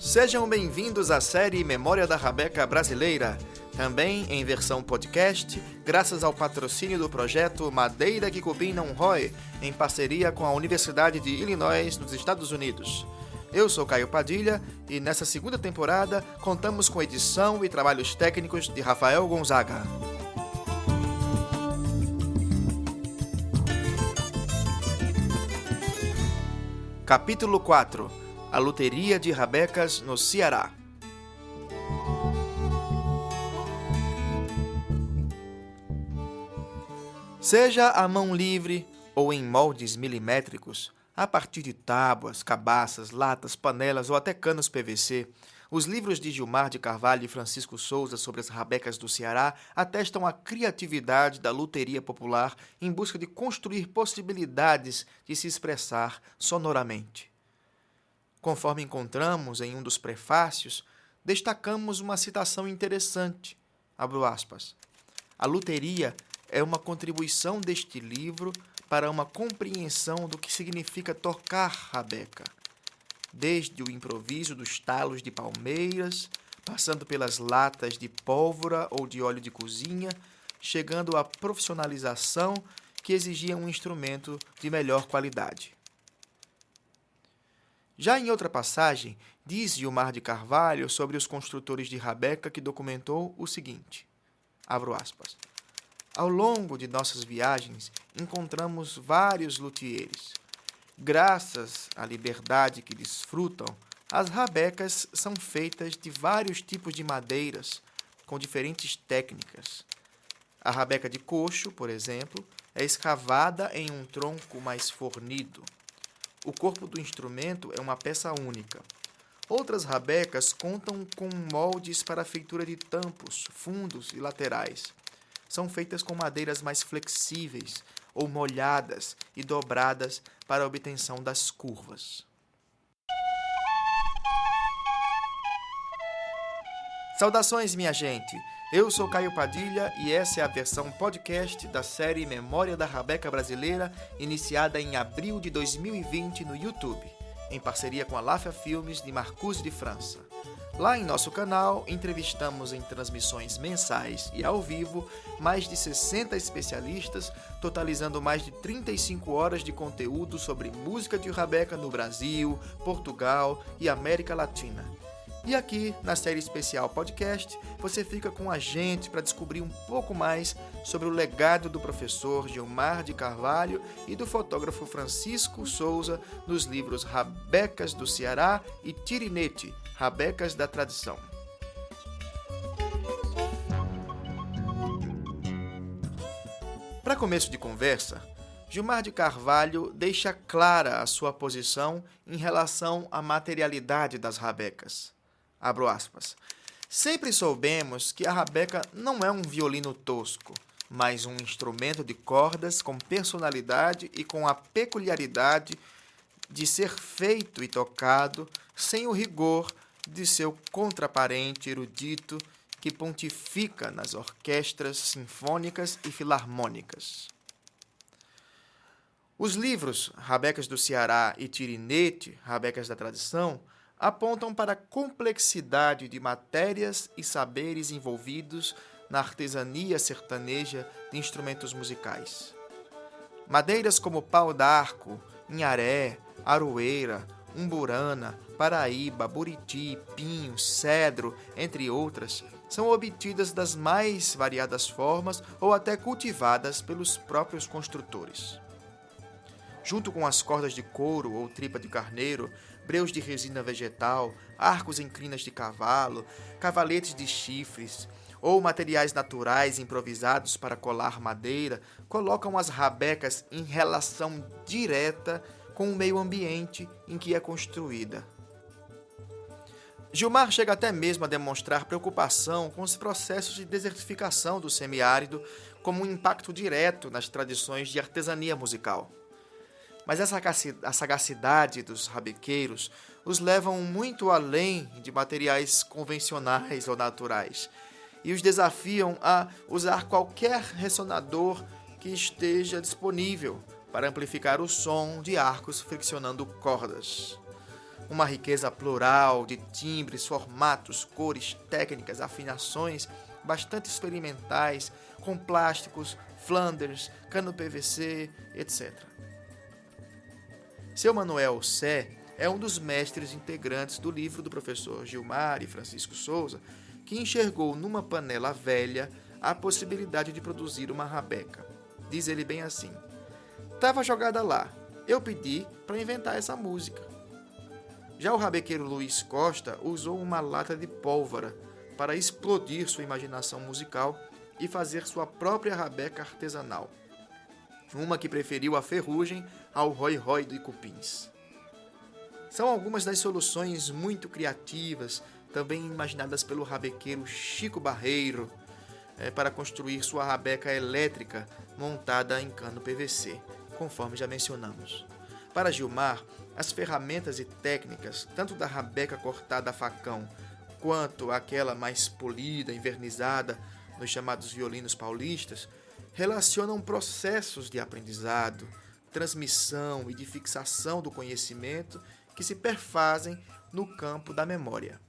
Sejam bem-vindos à série Memória da Rabeca Brasileira, também em versão podcast, graças ao patrocínio do projeto Madeira que Cupim Não Rói, em parceria com a Universidade de Illinois, nos Estados Unidos. Eu sou Caio Padilha e nessa segunda temporada contamos com edição e trabalhos técnicos de Rafael Gonzaga. Capítulo 4 – A Loteria de Rabecas no Ceará. Seja à mão livre ou em moldes milimétricos, a partir de tábuas, cabaças, latas, panelas ou até canos PVC, os livros de Gilmar de Carvalho e Francisco Souza sobre as rabecas do Ceará atestam a criatividade da loteria popular em busca de construir possibilidades de se expressar sonoramente. Conforme encontramos em um dos prefácios, destacamos uma citação interessante, abro aspas, a loteria é uma contribuição deste livro para uma compreensão do que significa tocar rabeca, desde o improviso dos talos de palmeiras, passando pelas latas de pólvora ou de óleo de cozinha, chegando à profissionalização que exigia um instrumento de melhor qualidade. Já em outra passagem, diz Gilmar de Carvalho sobre os construtores de rabeca que documentou o seguinte, abro aspas, ao longo de nossas viagens, encontramos vários luthiers. Graças à liberdade que desfrutam, as rabecas são feitas de vários tipos de madeiras, com diferentes técnicas. A rabeca de coxo, por exemplo, é escavada em um tronco mais fornido. O corpo do instrumento é uma peça única. Outras rabecas contam com moldes para a feitura de tampos, fundos e laterais. São feitas com madeiras mais flexíveis ou molhadas e dobradas para a obtenção das curvas. Saudações, minha gente! Eu sou Caio Padilha e essa é a versão podcast da série Memória da Rabeca Brasileira, iniciada em abril de 2020 no YouTube, em parceria com a Lafia Filmes de Marcouse de França. Lá em nosso canal, entrevistamos em transmissões mensais e ao vivo mais de 60 especialistas, totalizando mais de 35 horas de conteúdo sobre música de rabeca no Brasil, Portugal e América Latina. E aqui, na série especial podcast, você fica com a gente para descobrir um pouco mais sobre o legado do professor Gilmar de Carvalho e do fotógrafo Francisco Souza nos livros Rabecas do Ceará e Tirinete, Rabecas da Tradição. Para começo de conversa, Gilmar de Carvalho deixa clara a sua posição em relação à materialidade das rabecas. Abro aspas. Sempre soubemos que a rabeca não é um violino tosco, mas um instrumento de cordas com personalidade e com a peculiaridade de ser feito e tocado sem o rigor de seu contraparente erudito que pontifica nas orquestras sinfônicas e filarmônicas. Os livros Rabecas do Ceará e Tirinete, Rabecas da Tradição, apontam para a complexidade de matérias e saberes envolvidos na artesania sertaneja de instrumentos musicais. Madeiras como pau-d'arco, inharé, aroeira, umburana, paraíba, buriti, pinho, cedro, entre outras, são obtidas das mais variadas formas ou até cultivadas pelos próprios construtores. Junto com as cordas de couro ou tripa de carneiro, breus de resina vegetal, arcos em crinas de cavalo, cavaletes de chifres ou materiais naturais improvisados para colar madeira, colocam as rabecas em relação direta com o meio ambiente em que é construída. Gilmar chega até mesmo a demonstrar preocupação com os processos de desertificação do semiárido como um impacto direto nas tradições de artesania musical. Mas a sagacidade dos rabequeiros os levam muito além de materiais convencionais ou naturais e os desafiam a usar qualquer ressonador que esteja disponível para amplificar o som de arcos friccionando cordas. uma riqueza plural de timbres, formatos, cores, técnicas, afinações bastante experimentais, com plásticos, Flanders, cano PVC, etc. Seu Manuel Sé é um dos mestres integrantes do livro do professor Gilmar e Francisco Souza, que enxergou numa panela velha a possibilidade de produzir uma rabeca. Diz ele bem assim: "Tava jogada lá, eu pedi para inventar essa música." Já o rabequeiro Luiz Costa usou uma lata de pólvora para explodir sua imaginação musical e fazer sua própria rabeca artesanal, uma que preferiu a ferrugem ao rói-rói de cupins. São algumas das soluções muito criativas, também imaginadas pelo rabequeiro Chico Barreiro, para construir sua rabeca elétrica montada em cano PVC, conforme já mencionamos. Para Gilmar, as ferramentas e técnicas, tanto da rabeca cortada a facão, quanto aquela mais polida, envernizada, nos chamados violinos paulistas, relacionam processos de aprendizado, transmissão e de fixação do conhecimento que se perfazem no campo da memória.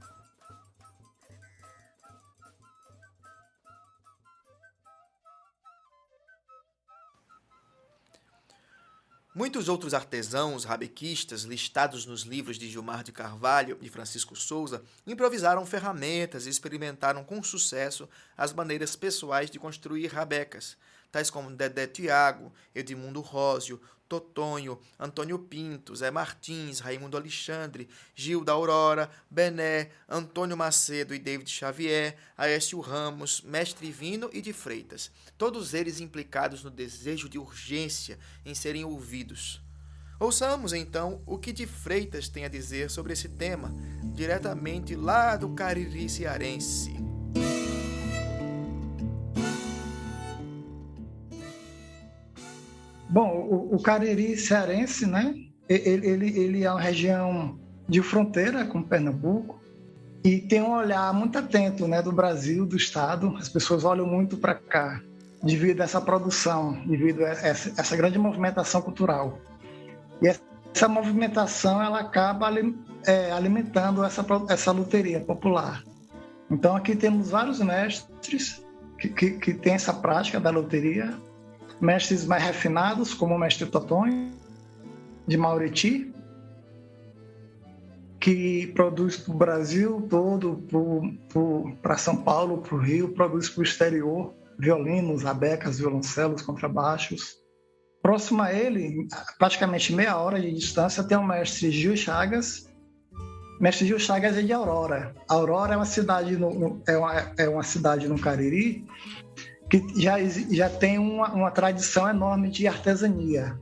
Muitos outros artesãos rabequistas listados nos livros de Gilmar de Carvalho e Francisco Souza improvisaram ferramentas e experimentaram com sucesso as maneiras pessoais de construir rabecas, tais como Dedé Tiago, Edmundo Rósio, Totonho, Antônio Pinto, Zé Martins, Raimundo Alexandre, Gil da Aurora, Bené, Antônio Macedo e David Xavier, Aécio Ramos, Mestre Vino e de Freitas, todos eles implicados no desejo de urgência em serem ouvidos. Ouçamos, então, o que de Freitas tem a dizer sobre esse tema, diretamente lá do Cariri cearense. Bom, o Cariri cearense, né? Ele é uma região de fronteira com Pernambuco e tem um olhar muito atento, né, do Brasil, do estado. As pessoas olham muito para cá devido a essa produção, devido a essa grande movimentação cultural. E essa movimentação ela acaba alimentando essa loteria popular. Então aqui temos vários mestres que têm essa prática da loteria. Mestres mais refinados, como o mestre Totonho, de Mauriti, que produz para o Brasil todo, para São Paulo, para o Rio, produz para o exterior, violinos, rabecas, violoncelos, contrabaixos. Próximo a ele, praticamente meia hora de distância, tem o mestre Gil Chagas. O mestre Gil Chagas é de Aurora. Aurora é uma cidade uma cidade no Cariri, que já tem uma tradição enorme de artesania.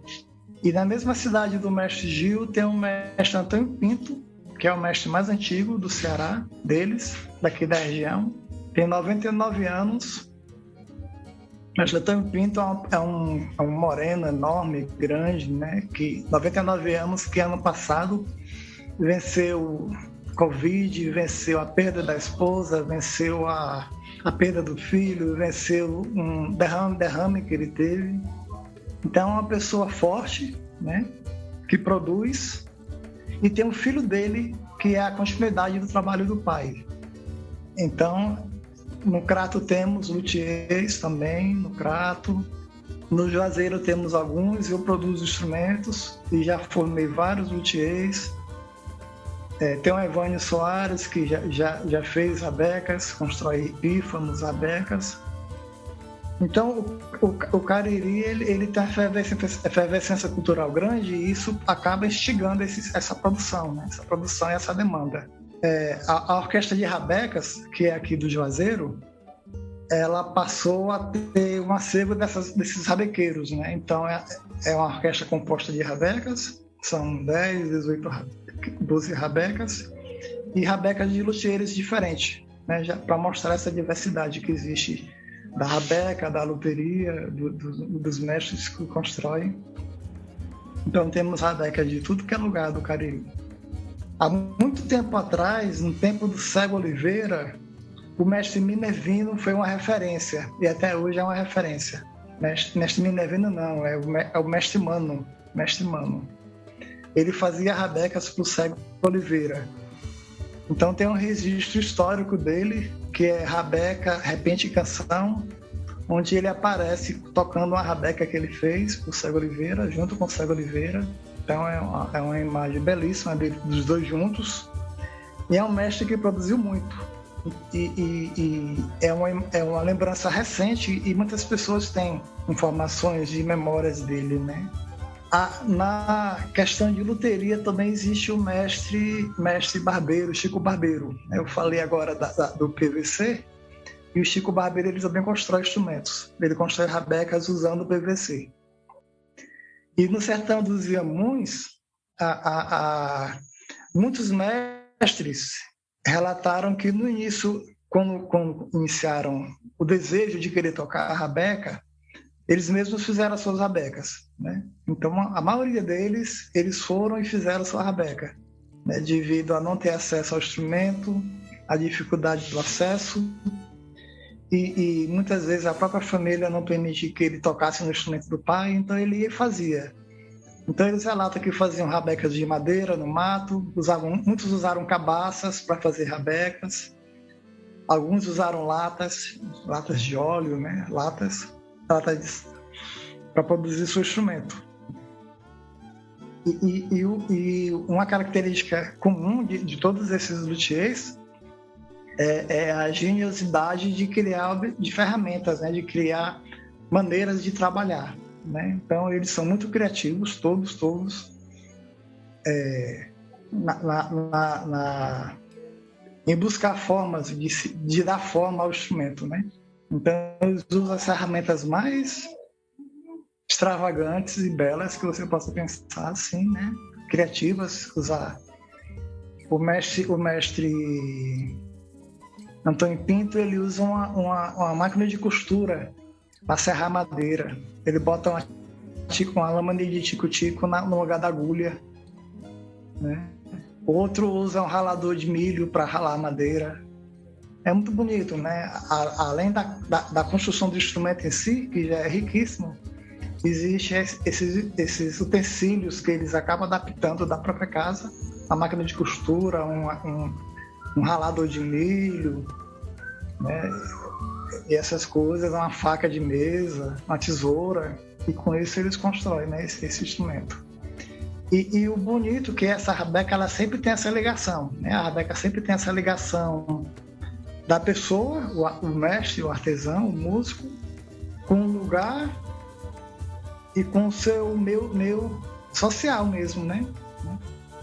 E na mesma cidade do mestre Gil tem o mestre Antônio Pinto, que é o mestre mais antigo do Ceará, daqui da região. Tem 99 anos. O mestre Antônio Pinto é um moreno enorme, grande, né? Que 99 anos, que ano passado venceu Covid, venceu a perda da esposa, venceu a perda do filho, venceu um derrame que ele teve. Então é uma pessoa forte, né, que produz, e tem um filho dele que é a continuidade do trabalho do pai. Então, no Crato temos luthiers também, no Crato. No Juazeiro temos alguns, eu produzo instrumentos e já formei vários luthiers. Tem o Evânio Soares, que já fez rabecas, constrói pífanos, rabecas. Então, o Cariri ele tem uma efervescência cultural grande e isso acaba instigando essa produção, né? Essa produção e essa demanda. A Orquestra de Rabecas, que é aqui do Juazeiro, ela passou a ter um acervo desses rabequeiros, né? Então, é uma orquestra composta de rabecas, são 10, 18 12 rabecas e rabecas de luthiers diferentes, né, para mostrar essa diversidade que existe da rabeca, da luteria, dos mestres que constroem. Então temos rabecas de tudo que é lugar do Cariri. Há muito tempo atrás, no tempo do Cego Oliveira, o mestre Minervino foi uma referência e até hoje é uma referência. Mestre Minervino não, é o mestre Mano. ele fazia rabecas para o Cego Oliveira. Então tem um registro histórico dele, que é Rabeca, Repente e Canção, onde ele aparece tocando uma rabeca que ele fez para o Cego Oliveira, junto com o Cego Oliveira. Então é uma imagem belíssima dos dois juntos. E é um mestre que produziu muito. E é uma lembrança recente, e muitas pessoas têm informações de memórias dele, né? Na questão de luteria também existe o mestre barbeiro, Chico Barbeiro. Eu falei agora do PVC, e o Chico Barbeiro ele também constrói instrumentos. Ele constrói rabecas usando o PVC. E no sertão dos Iamuns, muitos mestres relataram que no início, quando iniciaram o desejo de querer tocar a rabeca, eles mesmos fizeram as suas rabecas, né? Então, a maioria deles, eles foram e fizeram a sua rabeca, né? Devido a não ter acesso ao instrumento, a dificuldade do acesso, e muitas vezes a própria família não permitia que ele tocasse no instrumento do pai, então ele ia e fazia. Então, eles relatam que faziam rabecas de madeira no mato, muitos usaram cabaças para fazer rabecas, alguns usaram latas de óleo, né? Latas para produzir seu instrumento. E uma característica comum de todos esses luthiers é a geniosidade de criar de ferramentas, né? De criar maneiras de trabalhar, né? Então eles são muito criativos, todos em buscar formas de dar forma ao instrumento, né? Então, eles usam as ferramentas mais extravagantes e belas que você possa pensar, assim, né? Criativas, usar. O mestre Antônio Pinto, ele usa uma máquina de costura para serrar madeira. Ele bota uma lâmina de tico-tico no lugar da agulha, né? Outro usa um ralador de milho para ralar madeira. É muito bonito, né? Além da construção do instrumento em si, que já é riquíssimo, existem esses utensílios que eles acabam adaptando da própria casa, a máquina de costura, um ralador de milho, né? E essas coisas, uma faca de mesa, uma tesoura, e com isso eles constroem, né, esse instrumento. E o bonito é que essa rabeca, ela sempre tem essa ligação, né? A rabeca sempre tem essa ligação da pessoa, o mestre, o artesão, o músico, com o lugar e com o seu meio social mesmo, né?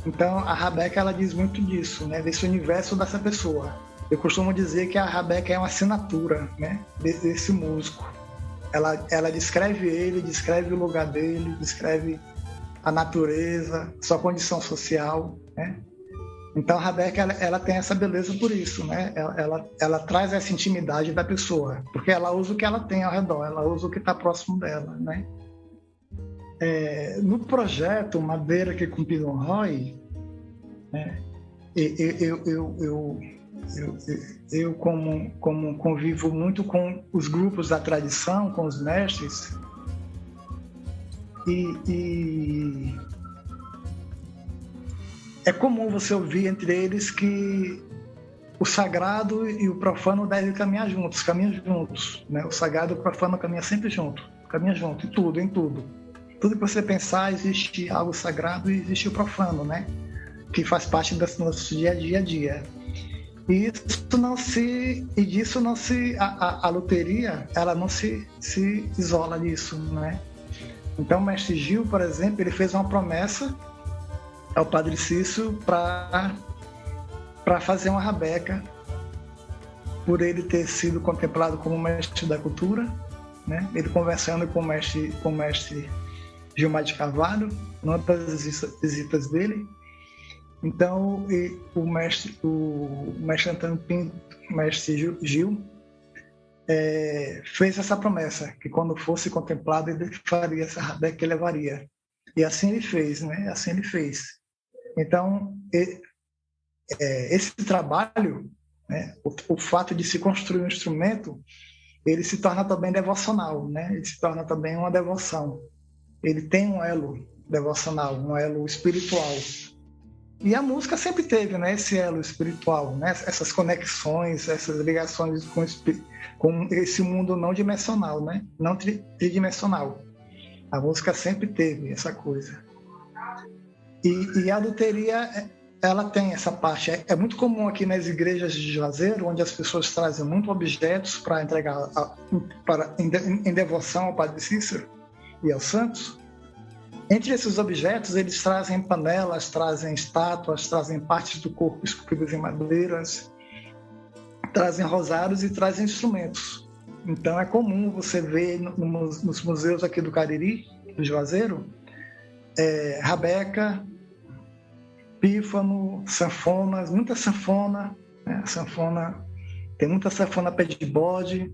Então, a rabeca, ela diz muito disso, né? Desse universo dessa pessoa. Eu costumo dizer que a rabeca é uma assinatura, né? Desse músico. Ela descreve ele, descreve o lugar dele, descreve a natureza, sua condição social, né? Então, a rabeca, ela tem essa beleza por isso, né? Ela traz essa intimidade da pessoa, porque ela usa o que ela tem ao redor, ela usa o que está próximo dela, né? No projeto Madeira que com Pinot Roy, né? Eu como convivo muito com os grupos da tradição, com os mestres, e é comum você ouvir entre eles que o sagrado e o profano devem caminham juntos, né? O sagrado e o profano caminham sempre junto, em tudo. Tudo que você pensar, existe algo sagrado e existe o profano, né? Que faz parte do nosso dia a dia. E disso não se a luteria, ela não se isola disso, né? Então, o mestre Gil, por exemplo, ele fez uma promessa ao Padre Cício para fazer uma rabeca, por ele ter sido contemplado como mestre da cultura, né? Ele conversando com o mestre Gilmar de Carvalho, numa das visitas dele. Então, o mestre Antônio Pinto, o mestre Gil, fez essa promessa, que quando fosse contemplado, ele faria essa rabeca que levaria. E assim ele fez, né? Assim ele fez. Então, esse trabalho, né? O fato de se construir um instrumento, ele se torna também devocional, né? Ele se torna também uma devoção. Ele tem um elo devocional, um elo espiritual. E a música sempre teve, né, esse elo espiritual, né, essas conexões, essas ligações com esse mundo não dimensional, né, não tridimensional. A música sempre teve essa coisa. E a luteria, ela tem essa parte. É muito comum aqui nas igrejas de Juazeiro, onde as pessoas trazem muitos objetos para entregar em devoção ao Padre Cícero e aos santos. Entre esses objetos, eles trazem panelas, trazem estátuas, trazem partes do corpo esculpidas em madeiras, trazem rosários e trazem instrumentos. Então é comum você ver nos museus aqui do Cariri, do Juazeiro, rabeca, pífano, sanfonas, muita sanfona, né? Tem muita sanfona pé de bode,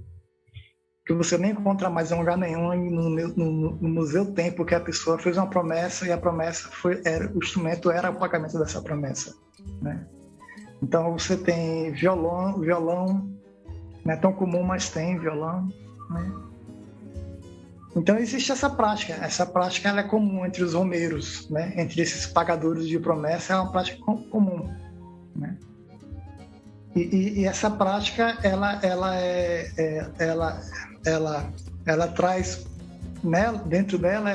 que você nem encontra mais em lugar nenhum, no Museu tem, porque a pessoa fez uma promessa e a promessa o instrumento era o pagamento dessa promessa, né? Então você tem violão, não é tão comum, mas tem violão, né? Então existe essa prática ela é comum entre os romeiros, né? Entre esses pagadores de promessa, é uma prática comum, né? E essa prática ela traz, né, dentro dela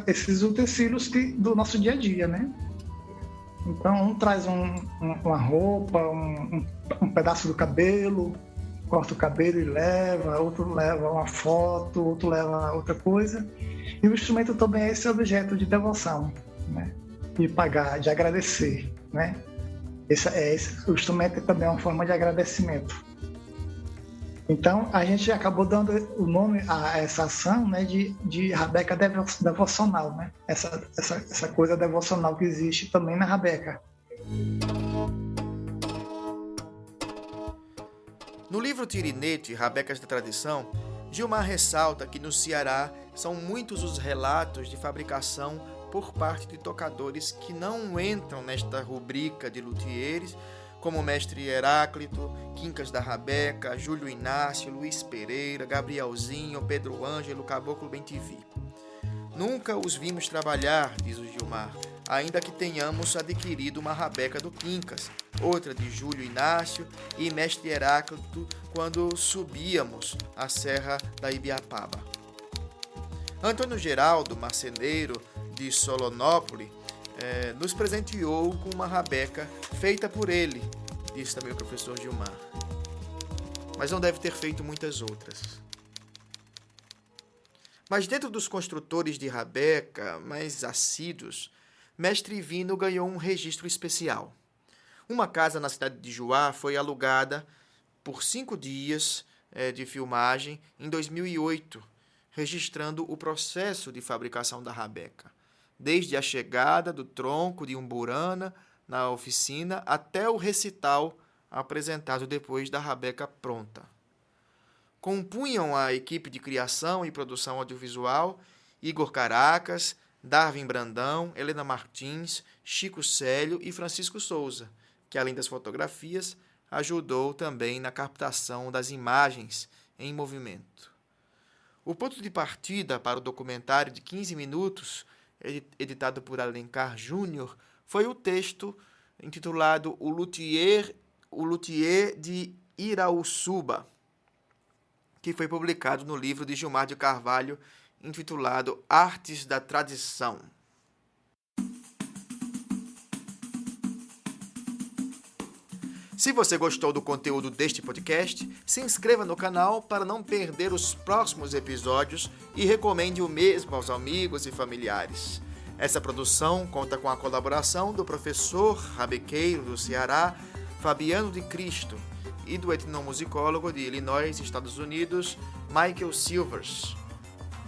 esses utensílios do nosso dia a dia, né? Então um traz uma roupa, um pedaço do cabelo, corta o cabelo e leva, outro leva uma foto, outro leva outra coisa. E o instrumento também é esse objeto de devoção, né? De pagar, de agradecer, né? O instrumento também é uma forma de agradecimento. Então, a gente acabou dando o nome a essa ação, né, de rabeca devocional, né? Essa coisa devocional que existe também na rabeca. No livro Tirinete, Rabecas da Tradição, Gilmar ressalta que no Ceará são muitos os relatos de fabricação por parte de tocadores que não entram nesta rubrica de luthieres, como o mestre Heráclito, Quincas da Rabeca, Júlio Inácio, Luiz Pereira, Gabrielzinho, Pedro Ângelo, Caboclo Bentivi. Nunca os vimos trabalhar, diz o Gilmar, ainda que tenhamos adquirido uma rabeca do Quincas, outra de Júlio Inácio e mestre Heráclito quando subíamos a Serra da Ibiapaba. Antônio Geraldo, marceneiro de Solonópole, nos presenteou com uma rabeca feita por ele, disse também o professor Gilmar. Mas não deve ter feito muitas outras. Mas dentro dos construtores de rabeca mais assíduos, mestre Vino ganhou um registro especial. Uma casa na cidade de Juá foi alugada por 5 dias de filmagem em 2008, registrando o processo de fabricação da rabeca, desde a chegada do tronco de umburana na oficina até o recital apresentado depois da rabeca pronta. Compunham a equipe de criação e produção audiovisual Igor Caracas, Darwin Brandão, Helena Martins, Chico Célio e Francisco Souza, que além das fotografias, ajudou também na captação das imagens em movimento. O ponto de partida para o documentário de 15 minutos, editado por Alencar Júnior, foi o texto intitulado O Luthier de Irauçuba, que foi publicado no livro de Gilmar de Carvalho, intitulado Artes da Tradição. Se você gostou do conteúdo deste podcast, se inscreva no canal para não perder os próximos episódios e recomende o mesmo aos amigos e familiares. Essa produção conta com a colaboração do professor rabequeiro do Ceará, Fabiano de Cristo, e do etnomusicólogo de Illinois, Estados Unidos, Michael Silvers.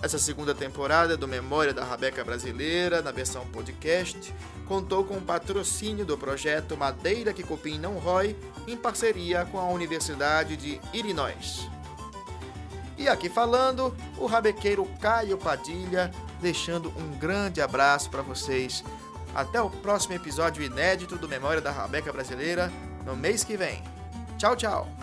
Essa segunda temporada do Memória da Rabeca Brasileira, na versão podcast, contou com o patrocínio do projeto Madeira que Cupim Não Rói, em parceria com a Universidade de Illinois. E aqui falando, o rabequeiro Caio Padilha, deixando um grande abraço para vocês. Até o próximo episódio inédito do Memória da Rabeca Brasileira, no mês que vem. Tchau, tchau!